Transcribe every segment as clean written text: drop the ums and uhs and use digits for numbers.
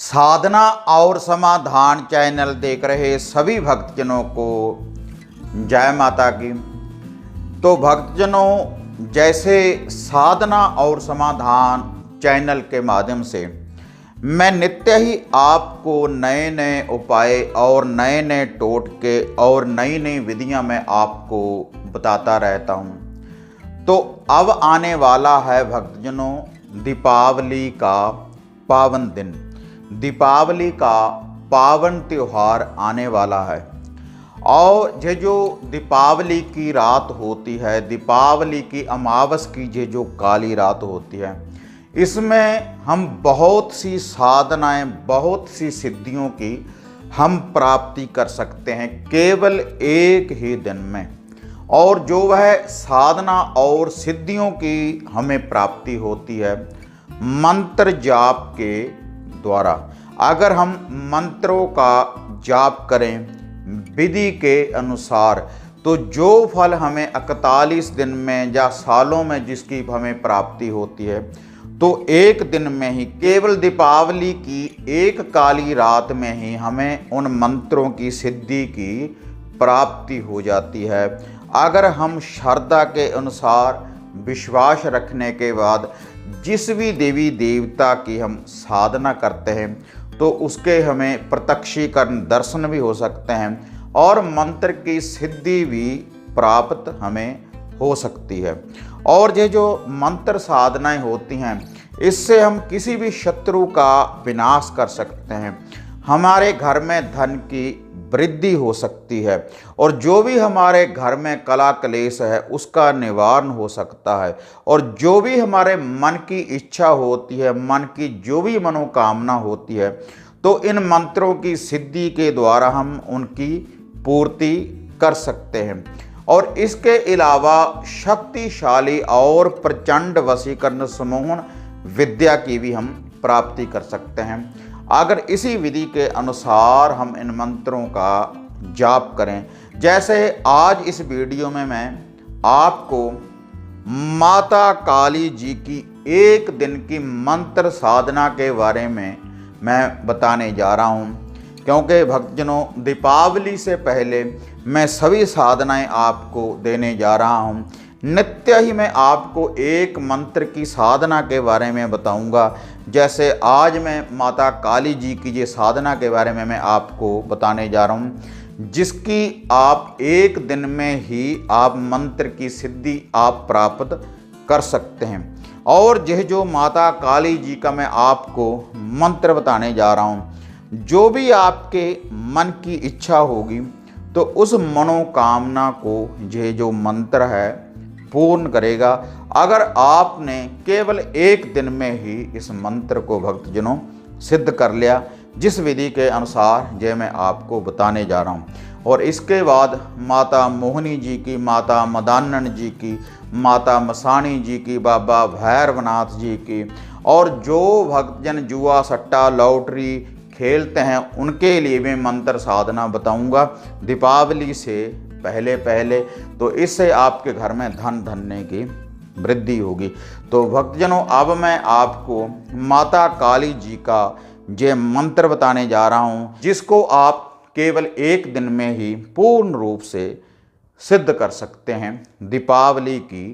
साधना और समाधान चैनल देख रहे सभी भक्तजनों को जय माता की। तो भक्तजनों, जैसे साधना और समाधान चैनल के माध्यम से मैं नित्य ही आपको नए नए उपाय और नए नए टोटके और नई नई विधियां मैं आपको बताता रहता हूं। तो अब आने वाला है भक्तजनों दीपावली का पावन दिन। दीपावली का पावन त्यौहार आने वाला है और ये जो दीपावली की रात होती है, दीपावली की अमावस की ये जो काली रात होती है, इसमें हम बहुत सी साधनाएं, बहुत सी सिद्धियों की हम प्राप्ति कर सकते हैं केवल एक ही दिन में। और जो वह साधना और सिद्धियों की हमें प्राप्ति होती है मंत्र जाप के द्वारा। अगर हम मंत्रों का जाप करें विधि के अनुसार तो जो फल हमें 41 दिन में या सालों में जिसकी हमें प्राप्ति होती है, तो एक दिन में ही केवल दीपावली की एक काली रात में ही हमें उन मंत्रों की सिद्धि की प्राप्ति हो जाती है। अगर हम श्रद्धा के अनुसार विश्वास रखने के बाद जिस भी देवी देवता की हम साधना करते हैं तो उसके हमें प्रत्यक्षीकरण दर्शन भी हो सकते हैं और मंत्र की सिद्धि भी प्राप्त हमें हो सकती है। और ये जो मंत्र साधनाएं होती हैं इससे हम किसी भी शत्रु का विनाश कर सकते हैं, हमारे घर में धन की वृद्धि हो सकती है और जो भी हमारे घर में कला क्लेश है उसका निवारण हो सकता है। और जो भी हमारे मन की इच्छा होती है, मन की जो भी मनोकामना होती है, तो इन मंत्रों की सिद्धि के द्वारा हम उनकी पूर्ति कर सकते हैं। और इसके अलावा शक्तिशाली और प्रचंड वशीकरण सम्मोहन विद्या की भी हम प्राप्ति कर सकते हैं अगर इसी विधि के अनुसार हम इन मंत्रों का जाप करें। जैसे आज इस वीडियो में मैं आपको माता काली जी की एक दिन की मंत्र साधना के बारे में मैं बताने जा रहा हूं, क्योंकि भक्तजनों दीपावली से पहले मैं सभी साधनाएं आपको देने जा रहा हूं। नित्य ही मैं आपको एक मंत्र की साधना के बारे में बताऊंगा। जैसे आज मैं माता काली जी की ये साधना के बारे में मैं आपको बताने जा रहा हूं, जिसकी आप एक दिन में ही आप मंत्र की सिद्धि आप प्राप्त कर सकते हैं। और यह जो माता काली जी का मैं आपको मंत्र बताने जा रहा हूं, जो भी आपके मन की इच्छा होगी तो उस मनोकामना को यह जो मंत्र है पूर्ण करेगा अगर आपने केवल एक दिन में ही इस मंत्र को भक्तजनों सिद्ध कर लिया, जिस विधि के अनुसार ये मैं आपको बताने जा रहा हूँ। और इसके बाद माता मोहिनी जी की, माता मदानन जी की, माता मसाणी जी की, बाबा भैरवनाथ जी की, और जो भक्तजन जुआ सट्टा लॉटरी खेलते हैं उनके लिए भी मंत्र साधना बताऊंगा दीपावली से पहले पहले। तो इससे आपके घर में धन धन्य की वृद्धि होगी। तो भक्तजनों अब मैं आपको माता काली जी का ये मंत्र बताने जा रहा हूँ, जिसको आप केवल एक दिन में ही पूर्ण रूप से सिद्ध कर सकते हैं दीपावली की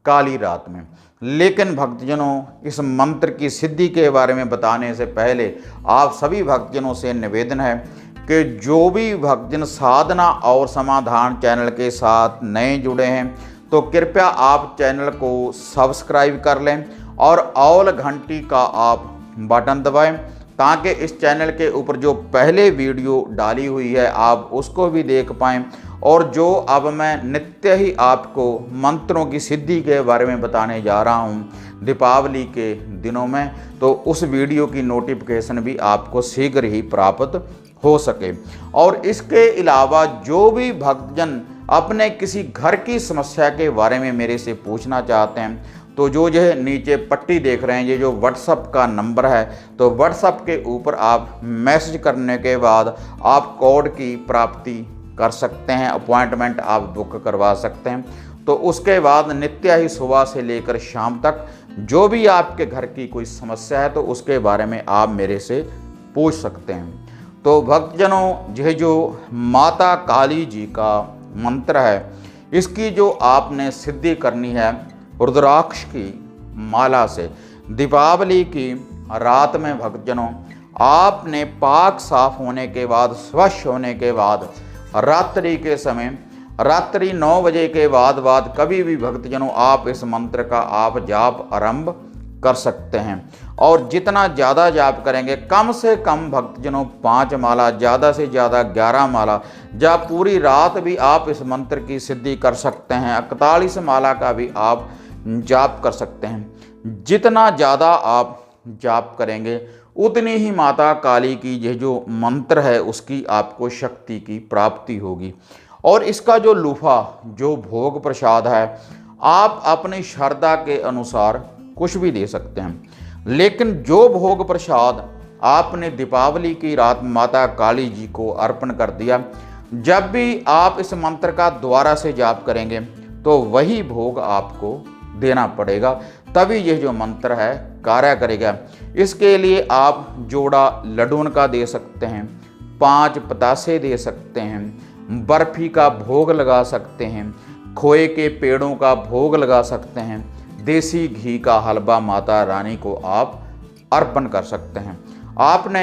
काली रात में। लेकिन भक्तजनों इस मंत्र की सिद्धि के बारे में बताने से पहले आप सभी भक्तजनों से निवेदन है कि जो भी भक्तजन साधना और समाधान चैनल के साथ नए जुड़े हैं तो कृपया आप चैनल को सब्सक्राइब कर लें और ऑल घंटी का आप बटन दबाएं, ताकि इस चैनल के ऊपर जो पहले वीडियो डाली हुई है आप उसको भी देख पाएँ। और जो अब मैं नित्य ही आपको मंत्रों की सिद्धि के बारे में बताने जा रहा हूँ दीपावली के दिनों में, तो उस वीडियो की नोटिफिकेशन भी आपको शीघ्र ही प्राप्त हो सके। और इसके अलावा जो भी भक्तजन अपने किसी घर की समस्या के बारे में मेरे से पूछना चाहते हैं तो जो यह नीचे पट्टी देख रहे हैं, ये जो व्हाट्सएप का नंबर है, तो व्हाट्सएप के ऊपर आप मैसेज करने के बाद आप कोड की प्राप्ति कर सकते हैं, अपॉइंटमेंट आप बुक करवा सकते हैं। तो उसके बाद नित्य ही सुबह से लेकर शाम तक जो भी आपके घर की कोई समस्या है तो उसके बारे में आप मेरे से पूछ सकते हैं। तो भक्तजनों, यह जो माता काली जी का मंत्र है, इसकी जो आपने सिद्धि करनी है रुद्राक्ष की माला से। दीपावली की रात में भक्तजनों, आपने पाक साफ होने के बाद, स्वच्छ होने के बाद, रात्रि के समय, रात्रि 9 बजे के बाद कभी भी भक्तजनों आप इस मंत्र का आप जाप आरंभ कर सकते हैं। और जितना ज़्यादा जाप करेंगे, कम से कम भक्तजनों 5 माला, ज़्यादा से ज़्यादा 11 माला, या पूरी रात भी आप इस मंत्र की सिद्धि कर सकते हैं। 41 माला का भी आप जाप कर सकते हैं। जितना ज़्यादा आप जाप करेंगे, उतनी ही माता काली की यह जो मंत्र है उसकी आपको शक्ति की प्राप्ति होगी। और इसका जो लूफा, जो भोग प्रसाद है, आप अपनी श्रद्धा के अनुसार कुछ भी दे सकते हैं। लेकिन जो भोग प्रसाद आपने दीपावली की रात माता काली जी को अर्पण कर दिया, जब भी आप इस मंत्र का दोबारा से जाप करेंगे तो वही भोग आपको देना पड़ेगा, तभी यह जो मंत्र है कार्य करेगा। इसके लिए आप जोड़ा लड्डून का दे सकते हैं, 5 पतासे दे सकते हैं, बर्फी का भोग लगा सकते हैं, खोए के पेड़ों का भोग लगा सकते हैं, देसी घी का हलवा माता रानी को आप अर्पण कर सकते हैं। आपने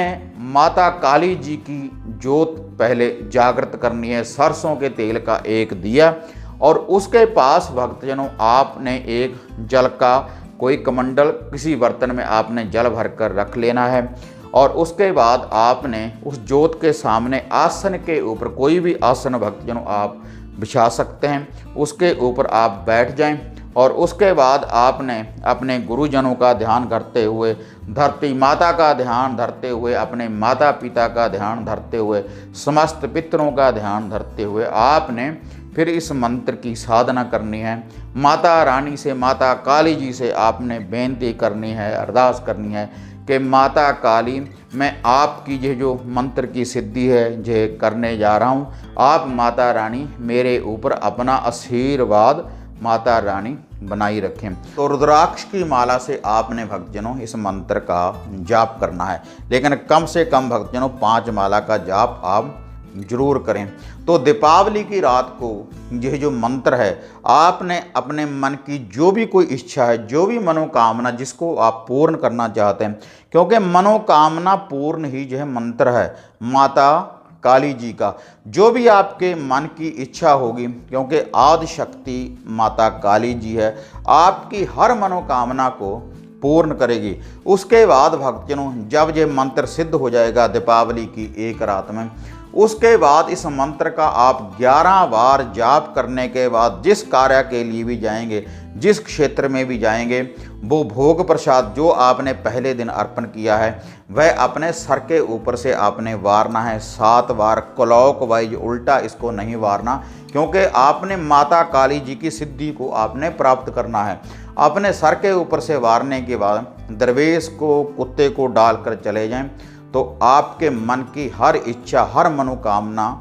माता काली जी की जोत पहले जागृत करनी है, सरसों के तेल का एक दिया, और उसके पास भक्तजनों आपने एक जल का कोई कमंडल, किसी बर्तन में आपने जल भरकर रख लेना है। और उसके बाद आपने उस जोत के सामने आसन के ऊपर, कोई भी आसन भक्तजनों आप बिछा सकते हैं, उसके ऊपर आप बैठ जाएं। और उसके बाद आपने अपने गुरुजनों का ध्यान करते हुए, धरती माता का ध्यान धरते हुए, अपने माता पिता का ध्यान धरते हुए, समस्त पितरों का ध्यान धरते हुए आपने फिर इस मंत्र की साधना करनी है। माता रानी से, माता काली जी से आपने बेनती करनी है, अरदास करनी है कि माता काली, मैं आपकी ये जो मंत्र की सिद्धि है ये करने जा रहा हूँ, आप माता रानी मेरे ऊपर अपना आशीर्वाद माता रानी बनाई रखें। तो रुद्राक्ष की माला से आपने भक्तजनों इस मंत्र का जाप करना है, लेकिन कम से कम भक्तजनों 5 माला का जाप आप जरूर करें। तो दीपावली की रात को यह जो मंत्र है, आपने अपने मन की जो भी कोई इच्छा है, जो भी मनोकामना जिसको आप पूर्ण करना चाहते हैं, क्योंकि मनोकामना पूर्ण ही यह मंत्र है माता काली जी का। जो भी आपके मन की इच्छा होगी, क्योंकि आदि शक्ति माता काली जी है, आपकी हर मनोकामना को पूर्ण करेगी। उसके बाद भक्तजनों जब ये मंत्र सिद्ध हो जाएगा दीपावली की एक रात में, उसके बाद इस मंत्र का आप 11 बार जाप करने के बाद जिस कार्य के लिए भी जाएंगे, जिस क्षेत्र में भी जाएंगे, वो भोग प्रसाद जो आपने पहले दिन अर्पण किया है वह अपने सर के ऊपर से आपने वारना है 7 बार, क्लॉक वाइज, उल्टा इसको नहीं वारना, क्योंकि आपने माता काली जी की सिद्धि को आपने प्राप्त करना है। अपने सर के ऊपर से वारने के बाद दरवेश को, कुत्ते को डालकर चले जाएं, तो आपके मन की हर इच्छा, हर मनोकामना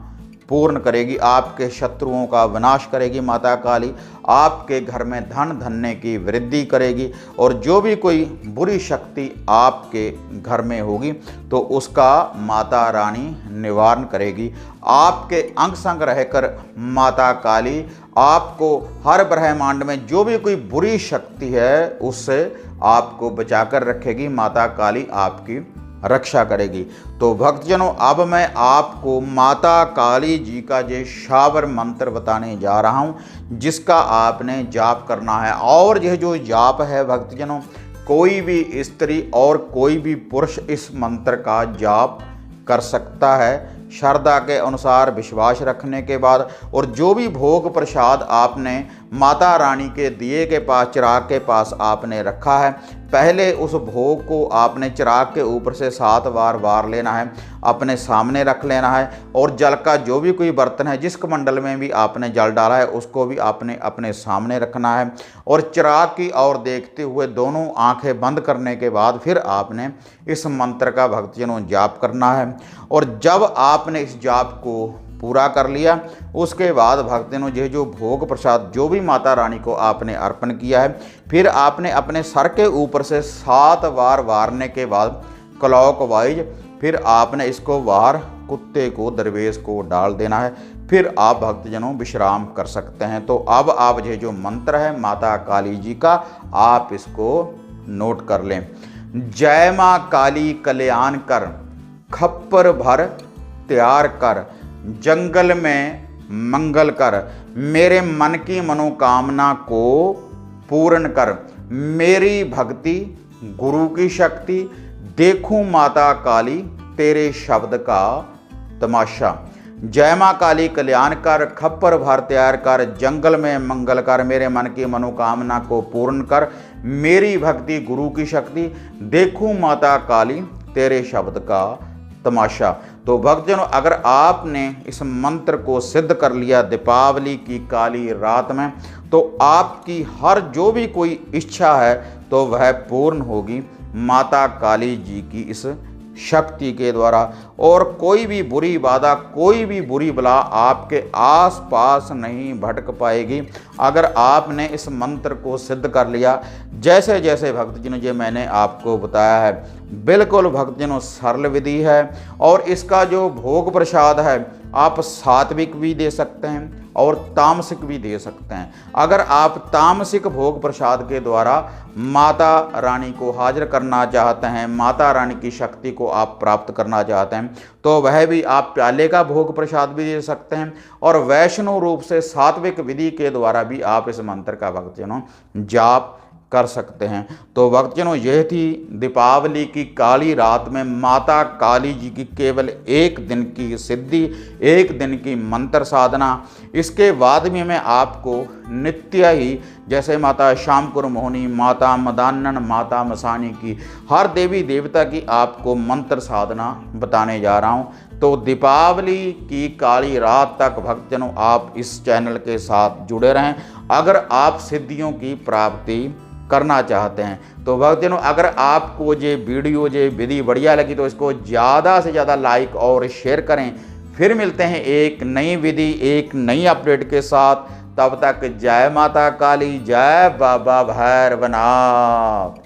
पूर्ण करेगी। आपके शत्रुओं का विनाश करेगी माता काली, आपके घर में धन धन्य की वृद्धि करेगी, और जो भी कोई बुरी शक्ति आपके घर में होगी तो उसका माता रानी निवारण करेगी। आपके अंग संग रहकर माता काली आपको हर ब्रह्मांड में जो भी कोई बुरी शक्ति है उससे आपको बचाकर रखेगी। माता काली आपकी रक्षा करेगी। तो भक्तजनों, अब मैं आपको माता काली जी का ये शावर मंत्र बताने जा रहा हूँ, जिसका आपने जाप करना है। और यह जो जाप है भक्तजनों, कोई भी स्त्री और कोई भी पुरुष इस मंत्र का जाप कर सकता है, श्रद्धा के अनुसार, विश्वास रखने के बाद। और जो भी भोग प्रसाद आपने माता रानी के दिए के पास, चिराग के पास आपने रखा है, पहले उस भोग को आपने चिराग के ऊपर से 7 बार वार लेना है, अपने सामने रख लेना है। और जल का जो भी कोई बर्तन है, जिस कमंडल में भी आपने जल डाला है, उसको भी आपने अपने सामने रखना है। और चिराग की ओर देखते हुए दोनों आंखें बंद करने के बाद फिर आपने इस मंत्र का भक्तजनों जाप करना है। और जब आपने इस जाप को पूरा कर लिया, उसके बाद भक्तजनों ये जो भोग प्रसाद जो भी माता रानी को आपने अर्पण किया है, फिर आपने अपने सर के ऊपर से 7 बार वारने के बाद क्लॉक वाइज फिर आपने इसको बाहर कुत्ते को, दरवेश को डाल देना है। फिर आप भक्तजनों विश्राम कर सकते हैं। तो अब आप ये जो मंत्र है माता काली जी का, आप इसको नोट कर लें। जय माँ काली कल्याण कर, खप्पर भर तैयार कर, जंगल में मंगल कर, मेरे मन की मनोकामना को पूर्ण कर, मेरी भक्ति गुरु की शक्ति, देखूं माता काली तेरे शब्द का तमाशा। जय माँ काली कल्याण कर, खप्पर भर तैयार कर, जंगल में मंगल कर, मेरे मन की मनोकामना को पूर्ण कर, मेरी भक्ति गुरु की शक्ति, देखूं माता काली तेरे शब्द का तमाशा। तो भक्तजनों, अगर आपने इस मंत्र को सिद्ध कर लिया दीपावली की काली रात में, तो आपकी हर जो भी कोई इच्छा है तो वह पूर्ण होगी माता काली जी की इस शक्ति के द्वारा। और कोई भी बुरी बाधा, कोई भी बुरी बला आपके आस पास नहीं भटक पाएगी अगर आपने इस मंत्र को सिद्ध कर लिया। जैसे जैसे भक्तजनों जो मैंने आपको बताया है, बिल्कुल भक्तजनों सरल विधि है। और इसका जो भोग प्रसाद है, आप सात्विक भी दे सकते हैं और तामसिक भी दे सकते हैं। अगर आप तामसिक भोग प्रसाद के द्वारा माता रानी को हाजिर करना चाहते हैं, माता रानी की शक्ति को आप प्राप्त करना चाहते हैं, तो वह भी आप प्याले का भोग प्रसाद भी दे सकते हैं। और वैष्णव रूप से सात्विक विधि के द्वारा भी आप इस मंत्र का भक्तजनों जाप कर सकते हैं। तो भक्तजनों, यह थी दीपावली की काली रात में माता काली जी की केवल एक दिन की सिद्धि, एक दिन की मंत्र साधना। इसके बाद भी मैं आपको नित्य ही, जैसे माता श्यामपुर मोहिनी, माता मदानन, माता मसानी की हर देवी देवता की आपको मंत्र साधना बताने जा रहा हूँ। तो दीपावली की काली रात तक भक्तजनों आप इस चैनल के साथ जुड़े रहें अगर आप सिद्धियों की प्राप्ति करना चाहते हैं। तो भक्तजनों, अगर आपको ये वीडियो, ये विधि बढ़िया लगी तो इसको ज़्यादा से ज़्यादा लाइक और शेयर करें। फिर मिलते हैं एक नई विधि, एक नई अपडेट के साथ। तब तक जय माता काली, जय बाबा भैरवनाथ।